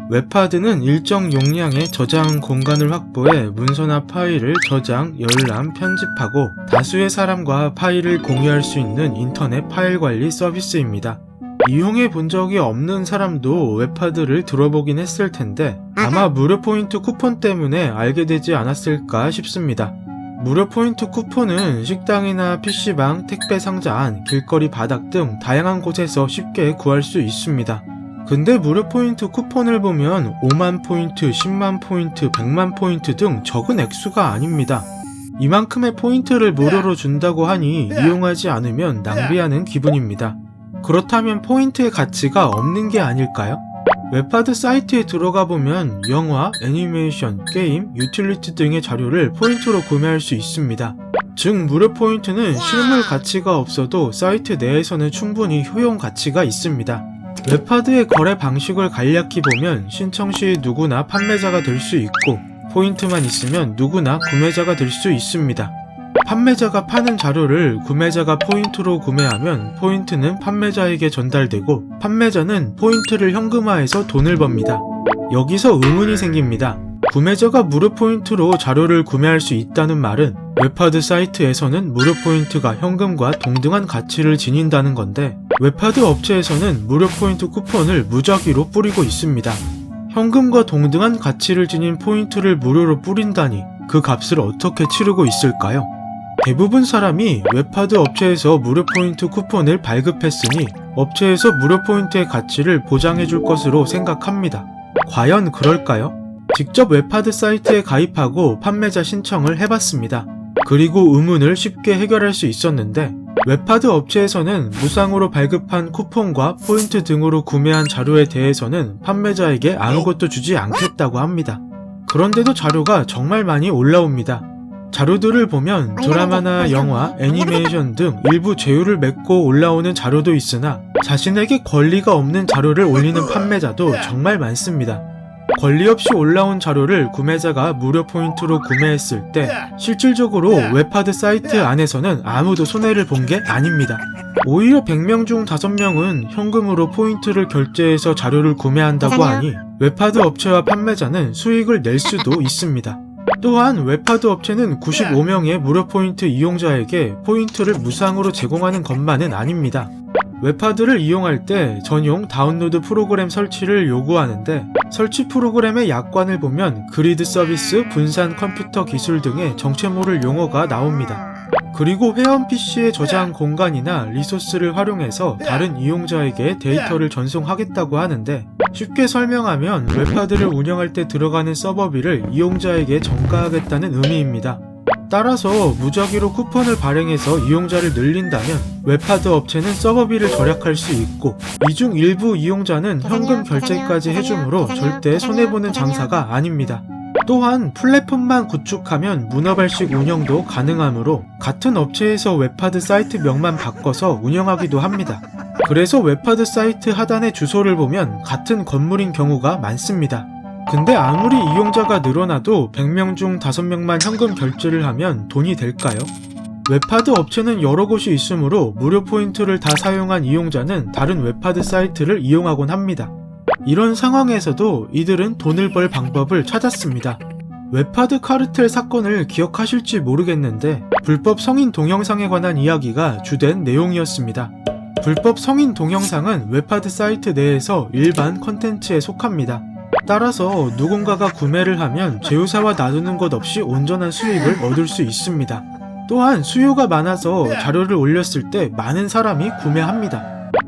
웹하드는 일정 용량의 저장 공간을 확보해 문서나 파일을 저장, 열람, 편집하고 다수의 사람과 파일을 공유할 수 있는 인터넷 파일 관리 서비스입니다. 이용해 본 적이 없는 사람도 웹하드를 들어보긴 했을 텐데 아마 무료 포인트 쿠폰 때문에 알게 되지 않았을까 싶습니다. 무료 포인트 쿠폰은 식당이나 PC방, 택배 상자 안, 길거리 바닥 등 다양한 곳에서 쉽게 구할 수 있습니다. 근데 무료 포인트 쿠폰을 보면 5만 포인트, 10만 포인트, 100만 포인트 등 적은 액수가 아닙니다. 이만큼의 포인트를 무료로 준다고 하니 이용하지 않으면 낭비하는 기분입니다. 그렇다면 포인트의 가치가 없는 게 아닐까요? 웹하드 사이트에 들어가 보면 영화, 애니메이션, 게임, 유틸리티 등의 자료를 포인트로 구매할 수 있습니다. 즉 무료 포인트는 실물 가치가 없어도 사이트 내에서는 충분히 효용 가치가 있습니다. 웹하드의 거래 방식을 간략히 보면 신청 시 누구나 판매자가 될 수 있고 포인트만 있으면 누구나 구매자가 될 수 있습니다. 판매자가 파는 자료를 구매자가 포인트로 구매하면 포인트는 판매자에게 전달되고 판매자는 포인트를 현금화해서 돈을 법니다. 여기서 의문이 생깁니다. 구매자가 무료 포인트로 자료를 구매할 수 있다는 말은 웹하드 사이트에서는 무료 포인트가 현금과 동등한 가치를 지닌다는 건데 웹하드 업체에서는 무료 포인트 쿠폰을 무작위로 뿌리고 있습니다. 현금과 동등한 가치를 지닌 포인트를 무료로 뿌린다니 그 값을 어떻게 치르고 있을까요? 대부분 사람이 웹하드 업체에서 무료 포인트 쿠폰을 발급했으니 업체에서 무료 포인트의 가치를 보장해줄 것으로 생각합니다. 과연 그럴까요? 직접 웹하드 사이트에 가입하고 판매자 신청을 해봤습니다. 그리고 의문을 쉽게 해결할 수 있었는데 웹하드 업체에서는 무상으로 발급한 쿠폰과 포인트 등으로 구매한 자료에 대해서는 판매자에게 아무것도 주지 않겠다고 합니다. 그런데도 자료가 정말 많이 올라옵니다. 자료들을 보면 드라마나 영화, 애니메이션 등 일부 제휴를 맺고 올라오는 자료도 있으나 자신에게 권리가 없는 자료를 올리는 판매자도 정말 많습니다. 권리 없이 올라온 자료를 구매자가 무료 포인트로 구매했을 때 실질적으로 웹하드 사이트 안에서는 아무도 손해를 본 게 아닙니다. 오히려 100명 중 5명은 현금으로 포인트를 결제해서 자료를 구매한다고 하니 웹하드 업체와 판매자는 수익을 낼 수도 있습니다. 또한 웹하드 업체는 95명의 무료 포인트 이용자에게 포인트를 무상으로 제공하는 것만은 아닙니다. 웹하드를 이용할 때 전용 다운로드 프로그램 설치를 요구하는데 설치 프로그램의 약관을 보면 그리드 서비스, 분산 컴퓨터 기술 등의 정체모를 용어가 나옵니다. 그리고 회원 PC의 저장 공간이나 리소스를 활용해서 다른 이용자에게 데이터를 전송하겠다고 하는데 쉽게 설명하면 웹하드를 운영할 때 들어가는 서버비를 이용자에게 전가하겠다는 의미입니다. 따라서 무작위로 쿠폰을 발행해서 이용자를 늘린다면 웹하드 업체는 서버비를 절약할 수 있고 이 중 일부 이용자는 현금 결제까지 해주므로 절대 손해보는 장사가 아닙니다. 또한 플랫폼만 구축하면 문어발식 운영도 가능하므로 같은 업체에서 웹하드 사이트명만 바꿔서 운영하기도 합니다. 그래서 웹하드 사이트 하단의 주소를 보면 같은 건물인 경우가 많습니다. 근데 아무리 이용자가 늘어나도 100명 중 5명만 현금 결제를 하면 돈이 될까요? 웹하드 업체는 여러 곳이 있으므로 무료 포인트를 다 사용한 이용자는 다른 웹하드 사이트를 이용하곤 합니다. 이런 상황에서도 이들은 돈을 벌 방법을 찾았습니다. 웹하드 카르텔 사건을 기억하실지 모르겠는데 불법 성인 동영상에 관한 이야기가 주된 내용이었습니다. 불법 성인 동영상은 웹하드 사이트 내에서 일반 컨텐츠에 속합니다. 따라서 누군가가 구매를 하면 제휴사와 나누는 것 없이 온전한 수익을 얻을 수 있습니다. 또한 수요가 많아서 자료를 올렸을 때 많은 사람이 구매합니다.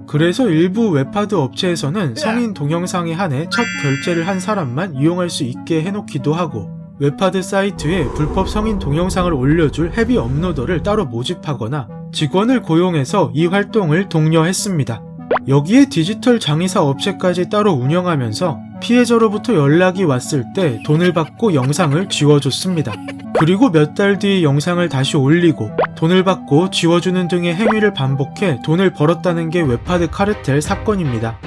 그래서 일부 웹하드 업체에서는 성인 동영상에 한해 첫 결제를 한 사람만 이용할 수 있게 해놓기도 하고 웹하드 사이트에 불법 성인 동영상을 올려줄 헤비 업로더를 따로 모집하거나 직원을 고용해서 이 활동을 독려했습니다. 여기에 디지털 장의사 업체까지 따로 운영하면서 피해자로부터 연락이 왔을 때 돈을 받고 영상을 지워줬습니다. 그리고 몇 달 뒤 영상을 다시 올리고 돈을 받고 지워주는 등의 행위를 반복해 돈을 벌었다는 게 웹하드 카르텔 사건입니다.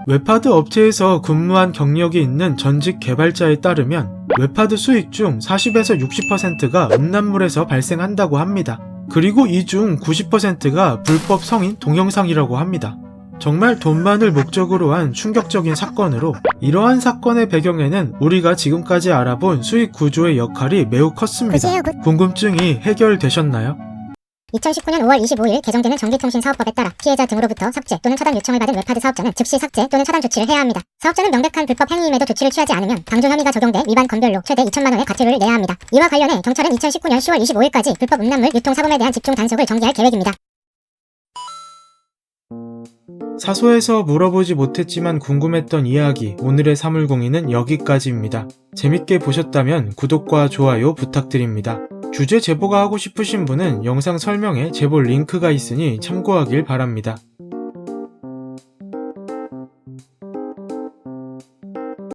웹하드 업체에서 근무한 경력이 있는 전직 개발자에 따르면 웹하드 수익 중 40에서 60%가 음란물에서 발생한다고 합니다. 그리고 이 중 90%가 불법 성인 동영상이라고 합니다. 정말 돈만을 목적으로 한 충격적인 사건으로, 이러한 사건의 배경에는 우리가 지금까지 알아본 수익 구조의 역할이 매우 컸습니다. 궁금증이 해결되셨나요? 2019년 5월 25일 개정되는 전기통신사업법에 따라 피해자 등으로부터 삭제 또는 차단 요청을 받은 웹하드 사업자는 즉시 삭제 또는 차단 조치를 해야 합니다. 사업자는 명백한 불법 행위임에도 조치를 취하지 않으면 방조 혐의가 적용돼 위반 건별로 최대 2천만 원의 과태료를 내야 합니다. 이와 관련해 경찰은 2019년 10월 25일까지 불법 음란물 유통사범에 대한 집중 단속을 정기할 계획입니다. 사소해서 물어보지 못했지만 궁금했던 이야기, 오늘의 사물공인은 여기까지입니다. 재밌게 보셨다면 구독과 좋아요 부탁드립니다. 주제 제보가 하고 싶으신 분은 영상 설명에 제보 링크가 있으니 참고하길 바랍니다.